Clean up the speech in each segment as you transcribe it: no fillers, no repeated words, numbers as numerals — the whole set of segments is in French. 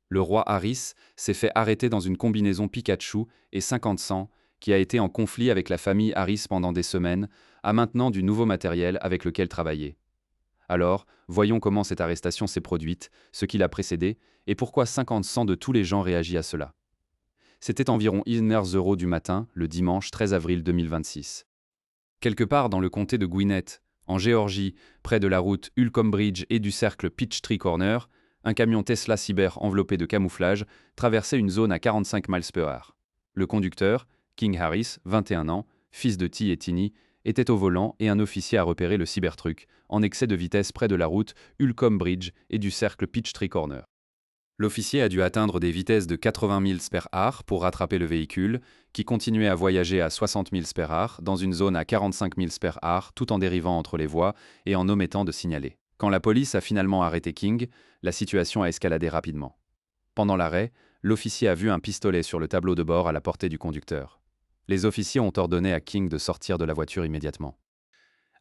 Le roi Harris s'est fait arrêter dans une combinaison Pikachu et 50 Cent, qui a été en conflit avec la famille Harris pendant des semaines, a maintenant du nouveau matériel avec lequel travailler. Alors, voyons comment cette arrestation s'est produite, ce qui l'a précédée, et pourquoi 50 Cent de tous les gens réagit à cela. C'était environ 1h du matin, le dimanche 13 avril 2026. Quelque part dans le comté de Gwinnett, en Géorgie, près de la route Ulcombe Bridge et du cercle Peachtree Corner, un camion Tesla Cyber enveloppé de camouflage traversait une zone à 45 miles per hour. Le conducteur, King Harris, 21 ans, fils de T et Tini, était au volant et un officier a repéré le Cybertruck en excès de vitesse près de la route Ulcombe Bridge et du cercle Peachtree Corner. L'officier a dû atteindre des vitesses de 80 miles per hour pour rattraper le véhicule, qui continuait à voyager à 60 miles per hour dans une zone à 45 miles per hour tout en dérivant entre les voies et en omettant de signaler. Quand la police a finalement arrêté King, la situation a escaladé rapidement. Pendant l'arrêt, l'officier a vu un pistolet sur le tableau de bord à la portée du conducteur. Les officiers ont ordonné à King de sortir de la voiture immédiatement.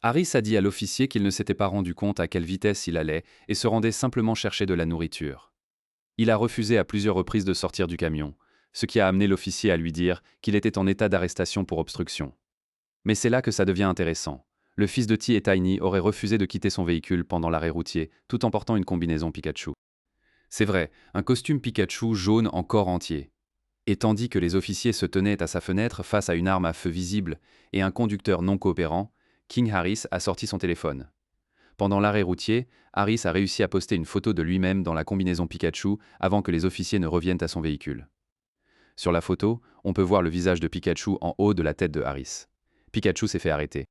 Harris a dit à l'officier qu'il ne s'était pas rendu compte à quelle vitesse il allait et se rendait simplement chercher de la nourriture. Il a refusé à plusieurs reprises de sortir du camion, ce qui a amené l'officier à lui dire qu'il était en état d'arrestation pour obstruction. Mais c'est là que ça devient intéressant. Le fils de T et Tiny aurait refusé de quitter son véhicule pendant l'arrêt routier, tout en portant une combinaison Pikachu. C'est vrai, un costume Pikachu jaune encore entier. Et tandis que les officiers se tenaient à sa fenêtre face à une arme à feu visible et un conducteur non coopérant, King Harris a sorti son téléphone. Pendant l'arrêt routier, Harris a réussi à poster une photo de lui-même dans la combinaison Pikachu avant que les officiers ne reviennent à son véhicule. Sur la photo, on peut voir le visage de Pikachu en haut de la tête de Harris. Pikachu s'est fait arrêter.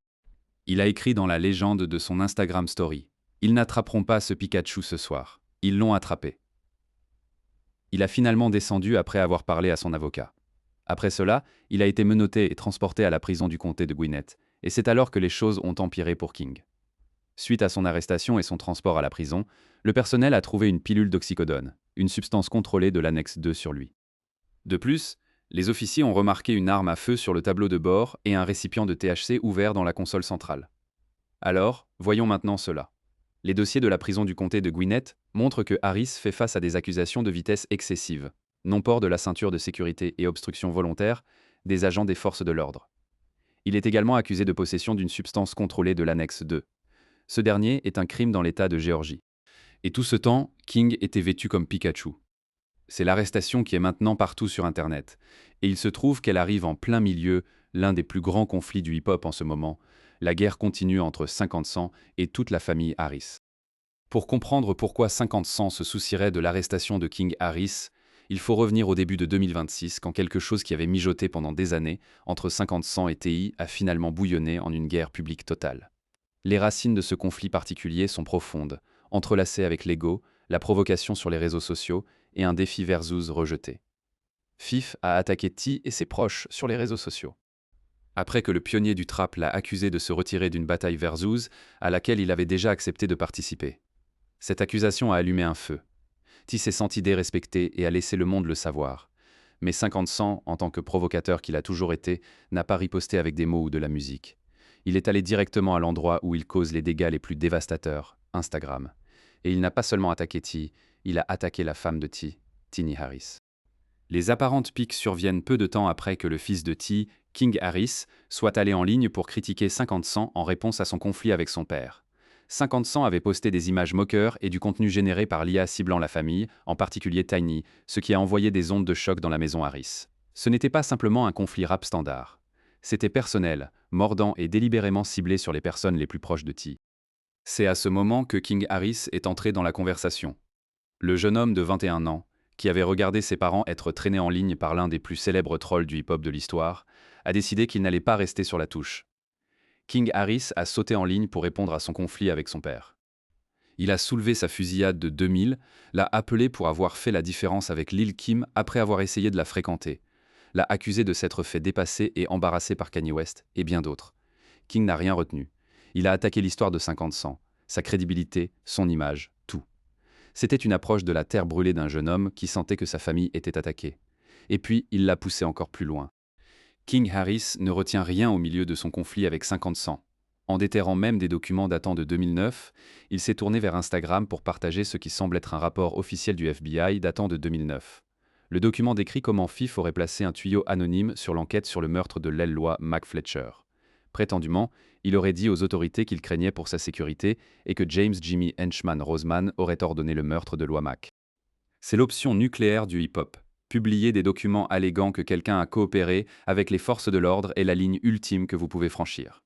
Il a écrit dans la légende de son Instagram Story: « Ils n'attraperont pas ce Pikachu ce soir. Ils l'ont attrapé. » Il a finalement descendu après avoir parlé à son avocat. Après cela, il a été menotté et transporté à la prison du comté de Gwinnett, et c'est alors que les choses ont empiré pour King. Suite à son arrestation et son transport à la prison, le personnel a trouvé une pilule d'oxycodone, une substance contrôlée de l'annexe 2 sur lui. De plus, les officiers ont remarqué une arme à feu sur le tableau de bord et un récipient de THC ouvert dans la console centrale. Alors, voyons maintenant cela. Les dossiers de la prison du comté de Gwinnett montrent que Harris fait face à des accusations de vitesse excessive, non-port de la ceinture de sécurité et obstruction volontaire des agents des forces de l'ordre. Il est également accusé de possession d'une substance contrôlée de l'annexe 2. Ce dernier est un crime dans l'État de Géorgie. Et tout ce temps, King était vêtu comme Pikachu. C'est l'arrestation qui est maintenant partout sur Internet. Et il se trouve qu'elle arrive en plein milieu, l'un des plus grands conflits du hip-hop en ce moment, la guerre continue entre 50 Cent et toute la famille Harris. Pour comprendre pourquoi 50 Cent se soucierait de l'arrestation de King Harris, il faut revenir au début de 2026, quand quelque chose qui avait mijoté pendant des années entre 50 Cent et TI a finalement bouillonné en une guerre publique totale. Les racines de ce conflit particulier sont profondes, entrelacées avec l'ego, la provocation sur les réseaux sociaux et un défi versus rejeté. Fif a attaqué T et ses proches sur les réseaux sociaux. Après que le pionnier du trap l'a accusé de se retirer d'une bataille versus à laquelle il avait déjà accepté de participer. Cette accusation a allumé un feu. T s'est senti dérespecté et a laissé le monde le savoir. Mais 50 Cent, en tant que provocateur qu'il a toujours été, n'a pas riposté avec des mots ou de la musique. Il est allé directement à l'endroit où il cause les dégâts les plus dévastateurs, Instagram. Et il n'a pas seulement attaqué T, il a attaqué la femme de T, Tini Harris. Les apparentes piques surviennent peu de temps après que le fils de T, King Harris, soit allé en ligne pour critiquer 50 Cent en réponse à son conflit avec son père. 50 Cent avait posté des images moqueurs et du contenu généré par l'IA ciblant la famille, en particulier Tiny, ce qui a envoyé des ondes de choc dans la maison Harris. Ce n'était pas simplement un conflit rap standard. C'était personnel, mordant et délibérément ciblé sur les personnes les plus proches de T. C'est à ce moment que King Harris est entré dans la conversation. Le jeune homme de 21 ans, qui avait regardé ses parents être traînés en ligne par l'un des plus célèbres trolls du hip-hop de l'histoire, a décidé qu'il n'allait pas rester sur la touche. King Harris a sauté en ligne pour répondre à son conflit avec son père. Il a soulevé sa fusillade de 2000, l'a appelé pour avoir fait la différence avec Lil Kim après avoir essayé de la fréquenter, l'a accusé de s'être fait dépasser et embarrasser par Kanye West, et bien d'autres. King n'a rien retenu. Il a attaqué l'histoire de 50 Cent, sa crédibilité, son image, tout. C'était une approche de la terre brûlée d'un jeune homme qui sentait que sa famille était attaquée. Et puis, il l'a poussé encore plus loin. King Harris ne retient rien au milieu de son conflit avec 50 Cent. En déterrant même des documents datant de 2009, il s'est tourné vers Instagram pour partager ce qui semble être un rapport officiel du FBI datant de 2009. Le document décrit comment Fif aurait placé un tuyau anonyme sur l'enquête sur le meurtre de l'Eloi Mac Fletcher. Prétendument, il aurait dit aux autorités qu'il craignait pour sa sécurité et que James Jimmy Henchman Roseman aurait ordonné le meurtre de Loi Mac. C'est l'option nucléaire du hip-hop. Publier des documents alléguant que quelqu'un a coopéré avec les forces de l'ordre est la ligne ultime que vous pouvez franchir.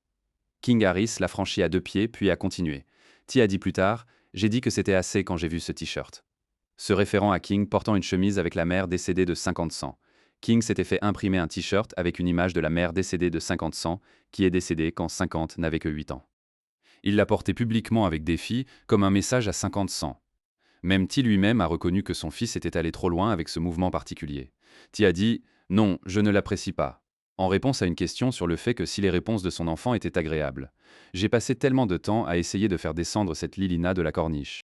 King Harris l'a franchi à 2 pieds puis a continué. T a dit plus tard « J'ai dit que c'était assez quand j'ai vu ce t-shirt ». Se référant à King portant une chemise avec la mère décédée de 50 cents. King s'était fait imprimer un t-shirt avec une image de la mère décédée de 50 cents, qui est décédée quand 50 n'avait que 8 ans. Il l'a porté publiquement avec défi, comme un message à 50 cents. Même T lui-même a reconnu que son fils était allé trop loin avec ce mouvement particulier. T a dit « Non, je ne l'apprécie pas », en réponse à une question sur le fait que si les réponses de son enfant étaient agréables. J'ai passé tellement de temps à essayer de faire descendre cette Lilina de la corniche.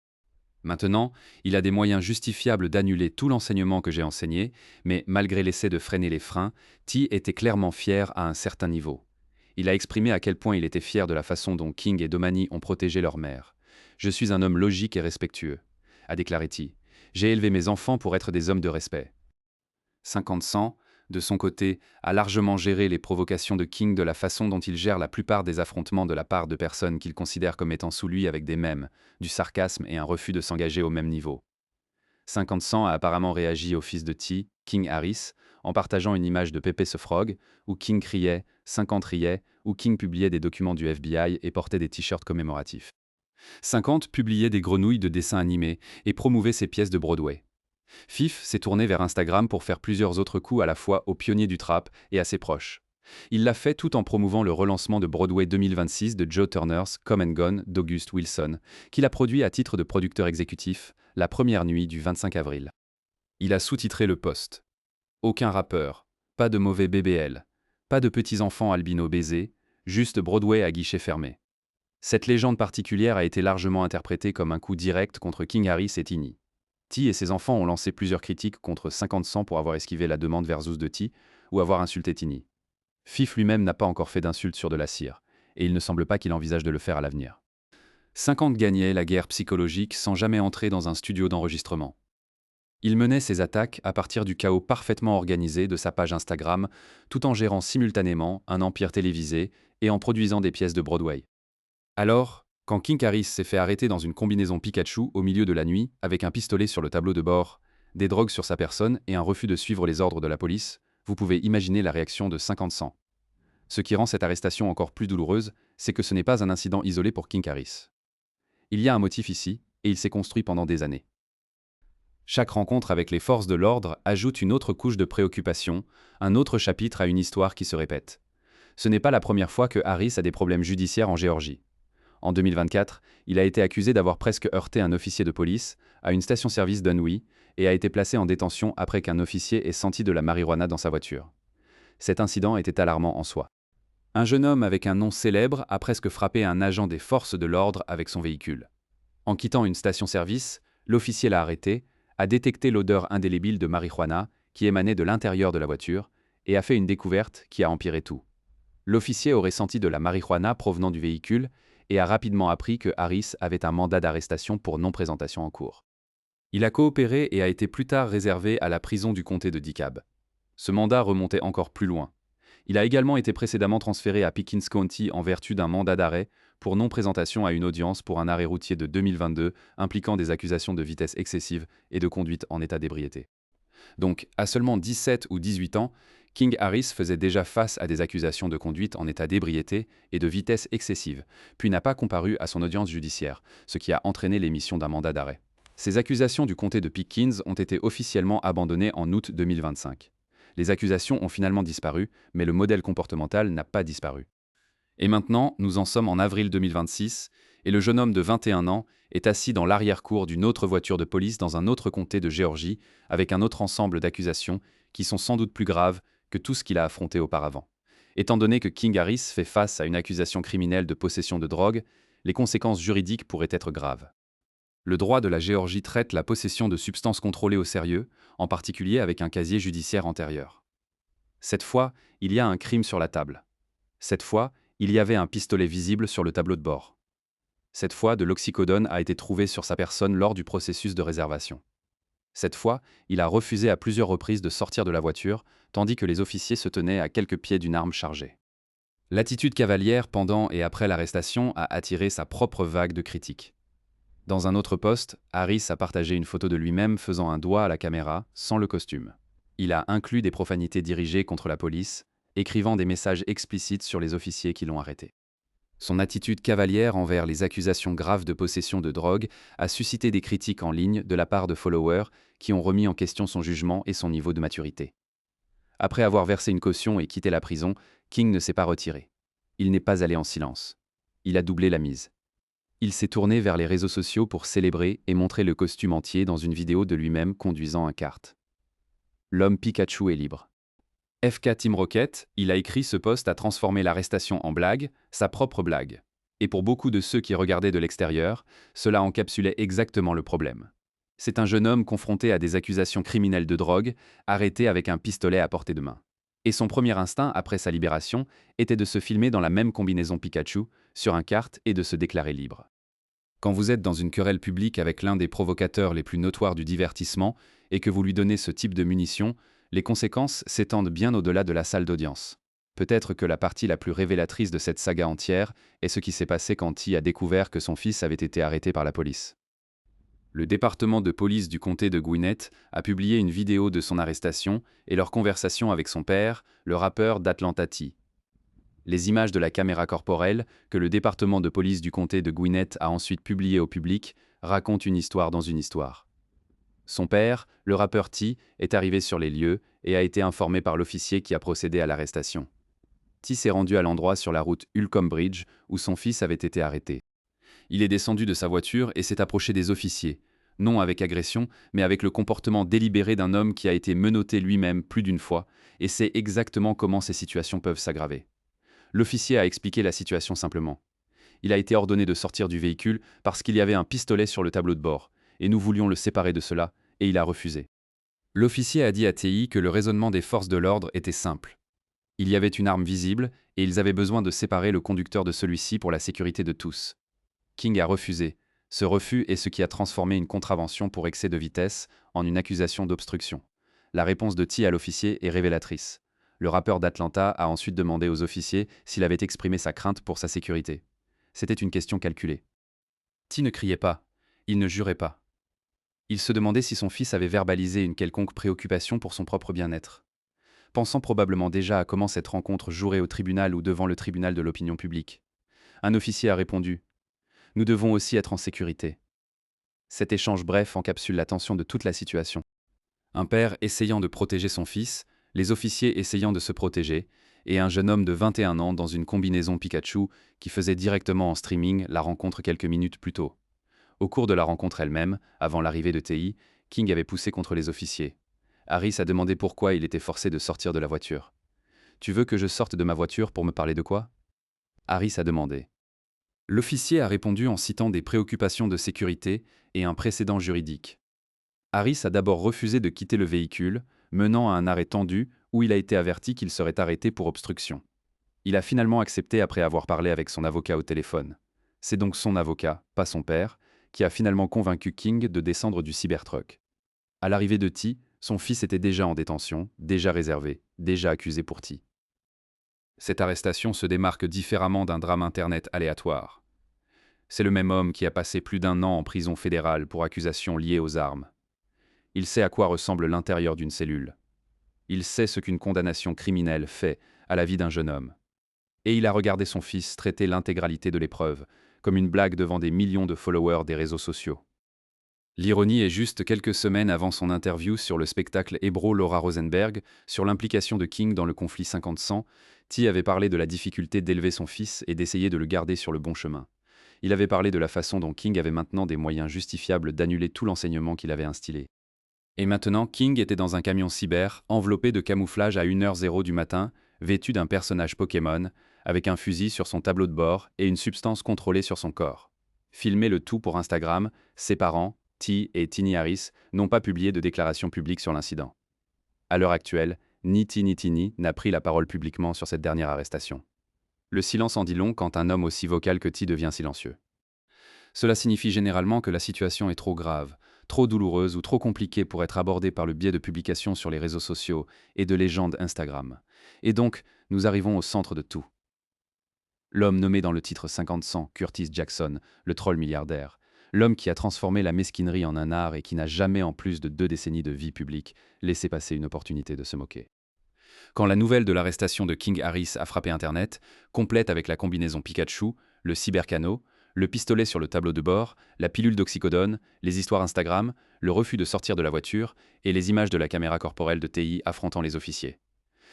Maintenant, il a des moyens justifiables d'annuler tout l'enseignement que j'ai enseigné, mais malgré l'essai de freiner les freins, T était clairement fier à un certain niveau. Il a exprimé à quel point il était fier de la façon dont King et Domani ont protégé leur mère. « Je suis un homme logique et respectueux », a déclaré T. « J'ai élevé mes enfants pour être des hommes de respect. » 50 Cent, de son côté, a largement géré les provocations de King de la façon dont il gère la plupart des affrontements de la part de personnes qu'il considère comme étant sous lui avec des mèmes, du sarcasme et un refus de s'engager au même niveau. 50 Cent a apparemment réagi au fils de T, King Harris, en partageant une image de Pepe ce Frog, où King criait, 50 riait, où King publiait des documents du FBI et portait des t-shirts commémoratifs. 50 publiait des grenouilles de dessins animés et promouvait ses pièces de Broadway. Fif s'est tourné vers Instagram pour faire plusieurs autres coups à la fois aux pionniers du trap et à ses proches. Il l'a fait tout en promouvant le relancement de Broadway 2026 de Joe Turner's Come and Gone d'August Wilson, qu'il a produit à titre de producteur exécutif, la première nuit du 25 avril. Il a sous-titré le post. Aucun rappeur, pas de mauvais BBL, pas de petits-enfants albinos baisés, juste Broadway à guichet fermé. Cette légende particulière a été largement interprétée comme un coup direct contre King Harris et Tini. T et ses enfants ont lancé plusieurs critiques contre 50 Cent pour avoir esquivé la demande versus de T ou avoir insulté Tini. Fif lui-même n'a pas encore fait d'insultes sur de la cire, et il ne semble pas qu'il envisage de le faire à l'avenir. 50 gagnait la guerre psychologique sans jamais entrer dans un studio d'enregistrement. Il menait ses attaques à partir du chaos parfaitement organisé de sa page Instagram, tout en gérant simultanément un empire télévisé et en produisant des pièces de Broadway. Alors, quand King Harris s'est fait arrêter dans une combinaison Pikachu au milieu de la nuit, avec un pistolet sur le tableau de bord, des drogues sur sa personne et un refus de suivre les ordres de la police, vous pouvez imaginer la réaction de 50 Cent. Ce qui rend cette arrestation encore plus douloureuse, c'est que ce n'est pas un incident isolé pour King Harris. Il y a un motif ici, et il s'est construit pendant des années. Chaque rencontre avec les forces de l'ordre ajoute une autre couche de préoccupation, un autre chapitre à une histoire qui se répète. Ce n'est pas la première fois que Harris a des problèmes judiciaires en Géorgie. En 2024, il a été accusé d'avoir presque heurté un officier de police à une station-service d'Unwi et a été placé en détention après qu'un officier ait senti de la marijuana dans sa voiture. Cet incident était alarmant en soi. Un jeune homme avec un nom célèbre a presque frappé un agent des forces de l'ordre avec son véhicule. En quittant une station-service, l'officier l'a arrêté, a détecté l'odeur indélébile de marijuana qui émanait de l'intérieur de la voiture et a fait une découverte qui a empiré tout. L'officier aurait senti de la marijuana provenant du véhicule et a rapidement appris que Harris avait un mandat d'arrestation pour non-présentation en cours. Il a coopéré et a été plus tard réservé à la prison du comté de DeKalb. Ce mandat remontait encore plus loin. Il a également été précédemment transféré à Pickens County en vertu d'un mandat d'arrêt pour non-présentation à une audience pour un arrêt routier de 2022 impliquant des accusations de vitesse excessive et de conduite en état d'ébriété. Donc, à seulement 17 ou 18 ans, King Harris faisait déjà face à des accusations de conduite en état d'ébriété et de vitesse excessive, puis n'a pas comparu à son audience judiciaire, ce qui a entraîné l'émission d'un mandat d'arrêt. Ces accusations du comté de Pickens ont été officiellement abandonnées en août 2025. Les accusations ont finalement disparu, mais le modèle comportemental n'a pas disparu. Et maintenant, nous en sommes en avril 2026, et le jeune homme de 21 ans est assis dans l'arrière-cour d'une autre voiture de police dans un autre comté de Géorgie, avec un autre ensemble d'accusations qui sont sans doute plus graves que tout ce qu'il a affronté auparavant. Étant donné que King Harris fait face à une accusation criminelle de possession de drogue, les conséquences juridiques pourraient être graves. Le droit de la Géorgie traite la possession de substances contrôlées au sérieux, en particulier avec un casier judiciaire antérieur. Cette fois, il y a un crime sur la table. Cette fois, il y avait un pistolet visible sur le tableau de bord. Cette fois, de l'oxycodone a été trouvé sur sa personne lors du processus de réservation. Cette fois, il a refusé à plusieurs reprises de sortir de la voiture, tandis que les officiers se tenaient à quelques pieds d'une arme chargée. L'attitude cavalière pendant et après l'arrestation a attiré sa propre vague de critiques. Dans un autre post, Harris a partagé une photo de lui-même faisant un doigt à la caméra, sans le costume. Il a inclus des profanités dirigées contre la police, écrivant des messages explicites sur les officiers qui l'ont arrêté. Son attitude cavalière envers les accusations graves de possession de drogue a suscité des critiques en ligne de la part de followers qui ont remis en question son jugement et son niveau de maturité. Après avoir versé une caution et quitté la prison, King ne s'est pas retiré. Il n'est pas allé en silence. Il a doublé la mise. Il s'est tourné vers les réseaux sociaux pour célébrer et montrer le costume entier dans une vidéo de lui-même conduisant un kart. L'homme Pikachu est libre. FK Team Rocket, il a écrit ce post a transformé l'arrestation en blague, sa propre blague. Et pour beaucoup de ceux qui regardaient de l'extérieur, cela encapsulait exactement le problème. C'est un jeune homme confronté à des accusations criminelles de drogue, arrêté avec un pistolet à portée de main. Et son premier instinct, après sa libération, était de se filmer dans la même combinaison Pikachu, sur un kart et de se déclarer libre. Quand vous êtes dans une querelle publique avec l'un des provocateurs les plus notoires du divertissement et que vous lui donnez ce type de munitions, les conséquences s'étendent bien au-delà de la salle d'audience. Peut-être que la partie la plus révélatrice de cette saga entière est ce qui s'est passé quand T a découvert que son fils avait été arrêté par la police. Le département de police du comté de Gwinnett a publié une vidéo de son arrestation et leur conversation avec son père, le rappeur d'Atlanta T. Les images de la caméra corporelle, que le département de police du comté de Gwinnett a ensuite publiées au public, racontent une histoire dans une histoire. Son père, le rappeur T, est arrivé sur les lieux et a été informé par l'officier qui a procédé à l'arrestation. T s'est rendu à l'endroit sur la route Ulcomb Bridge où son fils avait été arrêté. Il est descendu de sa voiture et s'est approché des officiers, non avec agression, mais avec le comportement délibéré d'un homme qui a été menotté lui-même plus d'une fois et sait exactement comment ces situations peuvent s'aggraver. L'officier a expliqué la situation simplement. Il a été ordonné de sortir du véhicule parce qu'il y avait un pistolet sur le tableau de bord, et nous voulions le séparer de cela, et il a refusé. L'officier a dit à TI que le raisonnement des forces de l'ordre était simple. Il y avait une arme visible, et ils avaient besoin de séparer le conducteur de celui-ci pour la sécurité de tous. King a refusé. Ce refus est ce qui a transformé une contravention pour excès de vitesse en une accusation d'obstruction. La réponse de T à l'officier est révélatrice. Le rappeur d'Atlanta a ensuite demandé aux officiers s'il avait exprimé sa crainte pour sa sécurité. C'était une question calculée. T ne criait pas. Il ne jurait pas. Il se demandait si son fils avait verbalisé une quelconque préoccupation pour son propre bien-être. Pensant probablement déjà à comment cette rencontre jouerait au tribunal ou devant le tribunal de l'opinion publique. Un officier a répondu « Nous devons aussi être en sécurité ». Cet échange bref encapsule la tension de toute la situation. Un père essayant de protéger son fils, les officiers essayant de se protéger, et un jeune homme de 21 ans dans une combinaison Pikachu qui faisait directement en streaming la rencontre quelques minutes plus tôt. Au cours de la rencontre elle-même, avant l'arrivée de TI, King avait poussé contre les officiers. Harris a demandé pourquoi il était forcé de sortir de la voiture. « Tu veux que je sorte de ma voiture pour me parler de quoi ?» Harris a demandé. L'officier a répondu en citant des préoccupations de sécurité et un précédent juridique. Harris a d'abord refusé de quitter le véhicule, menant à un arrêt tendu où il a été averti qu'il serait arrêté pour obstruction. Il a finalement accepté après avoir parlé avec son avocat au téléphone. C'est donc son avocat, pas son père, qui a finalement convaincu King de descendre du Cybertruck. À l'arrivée de T, son fils était déjà en détention, déjà réservé, déjà accusé pour T. Cette arrestation se démarque différemment d'un drame Internet aléatoire. C'est le même homme qui a passé plus d'1 an en prison fédérale pour accusations liées aux armes. Il sait à quoi ressemble l'intérieur d'une cellule. Il sait ce qu'une condamnation criminelle fait à la vie d'un jeune homme. Et il a regardé son fils traiter l'intégralité de l'épreuve, comme une blague devant des millions de followers des réseaux sociaux. L'ironie est juste quelques semaines avant son interview sur le spectacle Ebro Laura Rosenberg sur l'implication de King dans le conflit 50-100, T avait parlé de la difficulté d'élever son fils et d'essayer de le garder sur le bon chemin. Il avait parlé de la façon dont King avait maintenant des moyens justifiables d'annuler tout l'enseignement qu'il avait instillé. Et maintenant, King était dans un camion cyber, enveloppé de camouflage à 1h00 du matin, vêtu d'un personnage Pokémon, avec un fusil sur son tableau de bord et une substance contrôlée sur son corps. Filmé le tout pour Instagram, ses parents, T et Tini Harris, n'ont pas publié de déclaration publique sur l'incident. À l'heure actuelle, ni T ni Tini n'a pris la parole publiquement sur cette dernière arrestation. Le silence en dit long quand un homme aussi vocal que T devient silencieux. Cela signifie généralement que la situation est trop grave, trop douloureuse ou trop compliquée pour être abordée par le biais de publications sur les réseaux sociaux et de légendes Instagram. Et donc, nous arrivons au centre de tout. L'homme nommé dans le titre 50-100, Curtis Jackson, le troll milliardaire. L'homme qui a transformé la mesquinerie en un art et qui n'a jamais, en plus de 2 décennies de vie publique, laissé passer une opportunité de se moquer. Quand la nouvelle de l'arrestation de King Harris a frappé Internet, complète avec la combinaison Pikachu, le cybercano, le pistolet sur le tableau de bord, la pilule d'oxycodone, les histoires Instagram, le refus de sortir de la voiture et les images de la caméra corporelle de TI affrontant les officiers.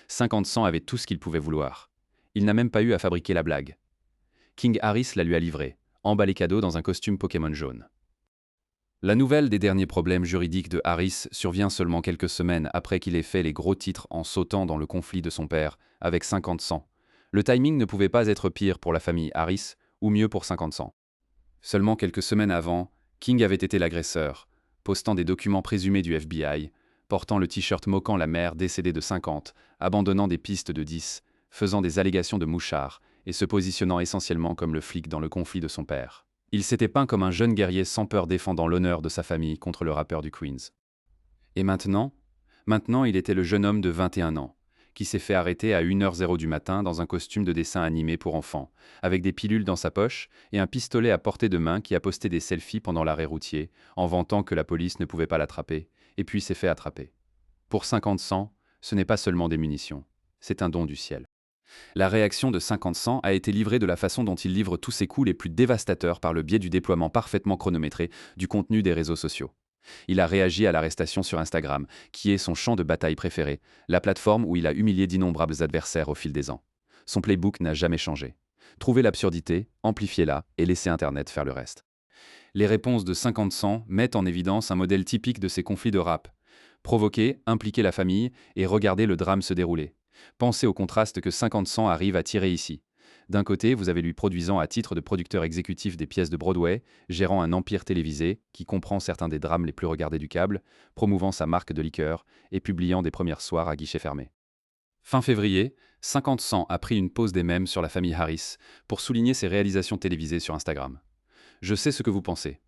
50-100 avait tout ce qu'il pouvait vouloir. Il n'a même pas eu à fabriquer la blague. King Harris la lui a livrée, emballé cadeau dans un costume Pokémon jaune. La nouvelle des derniers problèmes juridiques de Harris survient seulement quelques semaines après qu'il ait fait les gros titres en sautant dans le conflit de son père avec 50-100. Le timing ne pouvait pas être pire pour la famille Harris, ou mieux pour 50-100. Seulement quelques semaines avant, King avait été l'agresseur, postant des documents présumés du FBI, portant le t-shirt moquant la mère décédée de 50, abandonnant des pistes de 10, faisant des allégations de mouchard et se positionnant essentiellement comme le flic dans le conflit de son père. Il s'était peint comme un jeune guerrier sans peur défendant l'honneur de sa famille contre le rappeur du Queens. Et maintenant, il était le jeune homme de 21 ans, qui s'est fait arrêter à 1h00 du matin dans un costume de dessin animé pour enfants, avec des pilules dans sa poche et un pistolet à portée de main qui a posté des selfies pendant l'arrêt routier, en vantant que la police ne pouvait pas l'attraper, et puis s'est fait attraper. Pour 50-100, ce n'est pas seulement des munitions, c'est un don du ciel. La réaction de 50-100 a été livrée de la façon dont il livre tous ses coups les plus dévastateurs par le biais du déploiement parfaitement chronométré du contenu des réseaux sociaux. Il a réagi à l'arrestation sur Instagram, qui est son champ de bataille préféré, la plateforme où il a humilié d'innombrables adversaires au fil des ans. Son playbook n'a jamais changé. Trouver l'absurdité, amplifier-la et laisser Internet faire le reste. Les réponses de 50-100 mettent en évidence un modèle typique de ces conflits de rap. Provoquer, impliquer la famille et regarder le drame se dérouler. Pensez au contraste que 50-100 arrive à tirer ici. D'un côté, vous avez lui produisant à titre de producteur exécutif des pièces de Broadway, gérant un empire télévisé qui comprend certains des drames les plus regardés du câble, promouvant sa marque de liqueur et publiant des premières soirs à guichet fermé. Fin février, 50-100 a pris une pause des mèmes sur la famille Harris pour souligner ses réalisations télévisées sur Instagram. Je sais ce que vous pensez.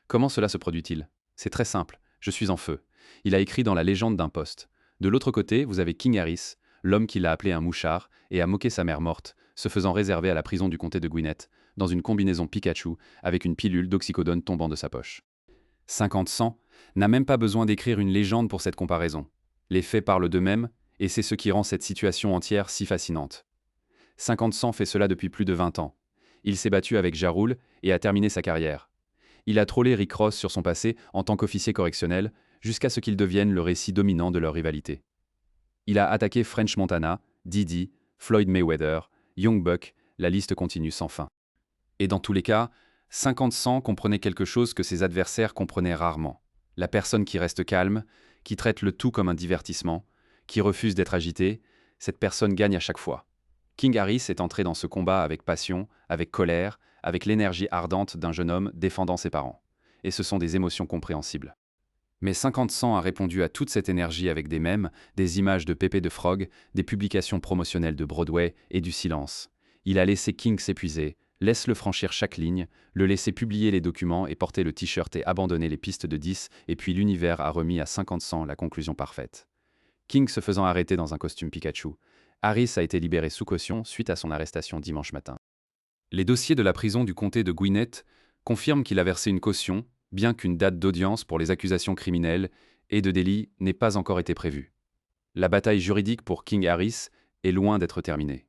Comment cela se produit-il? C'est très simple, je suis en feu. Il a écrit dans la légende d'un poste. De l'autre côté, vous avez King Harris, l'homme qui l'a appelé un mouchard et a moqué sa mère morte, se faisant réserver à la prison du comté de Gwinnett, dans une combinaison Pikachu avec une pilule d'oxycodone tombant de sa poche. 50-100 n'a même pas besoin d'écrire une légende pour cette comparaison. Les faits parlent d'eux-mêmes, et c'est ce qui rend cette situation entière si fascinante. 50-100 fait cela depuis plus de 20 ans. Il s'est battu avec Ja Rule et a terminé sa carrière. Il a trollé Rick Ross sur son passé en tant qu'officier correctionnel, jusqu'à ce qu'il devienne le récit dominant de leur rivalité. Il a attaqué French Montana, Diddy, Floyd Mayweather, Young Buck, la liste continue sans fin. Et dans tous les cas, 50-100 comprenait quelque chose que ses adversaires comprenaient rarement. La personne qui reste calme, qui traite le tout comme un divertissement, qui refuse d'être agitée, cette personne gagne à chaque fois. King Harris est entré dans ce combat avec passion, avec colère, avec l'énergie ardente d'un jeune homme défendant ses parents. Et ce sont des émotions compréhensibles. Mais 50-100 a répondu à toute cette énergie avec des mèmes, des images de Pepe de Frog, des publications promotionnelles de Broadway et du silence. Il a laissé King s'épuiser, laisse-le franchir chaque ligne, le laisser publier les documents et porter le t-shirt et abandonner les pistes de 10, et puis l'univers a remis à 50-100 la conclusion parfaite. King se faisant arrêter dans un costume Pikachu. Harris a été libéré sous caution suite à son arrestation dimanche matin. Les dossiers de la prison du comté de Gwinnett confirment qu'il a versé une caution, bien qu'une date d'audience pour les accusations criminelles et de délit n'ait pas encore été prévue. La bataille juridique pour King Harris est loin d'être terminée.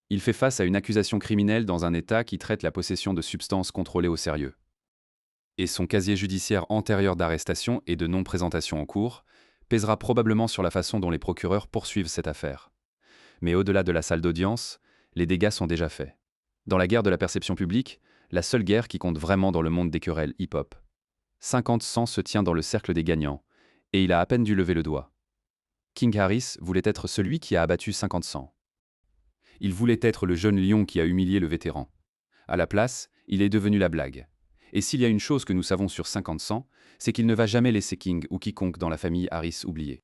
Il fait face à une accusation criminelle dans un État qui traite la possession de substances contrôlées au sérieux. Et son casier judiciaire antérieur d'arrestation et de non-présentation en cours pèsera probablement sur la façon dont les procureurs poursuivent cette affaire. Mais au-delà de la salle d'audience, les dégâts sont déjà faits. Dans la guerre de la perception publique, la seule guerre qui compte vraiment dans le monde des querelles hip-hop, 50-100 se tient dans le cercle des gagnants, et il a à peine dû lever le doigt. King Harris voulait être celui qui a abattu 50-100. Il voulait être le jeune lion qui a humilié le vétéran. À la place, il est devenu la blague. Et s'il y a une chose que nous savons sur 50-100, c'est qu'il ne va jamais laisser King ou quiconque dans la famille Harris oublier.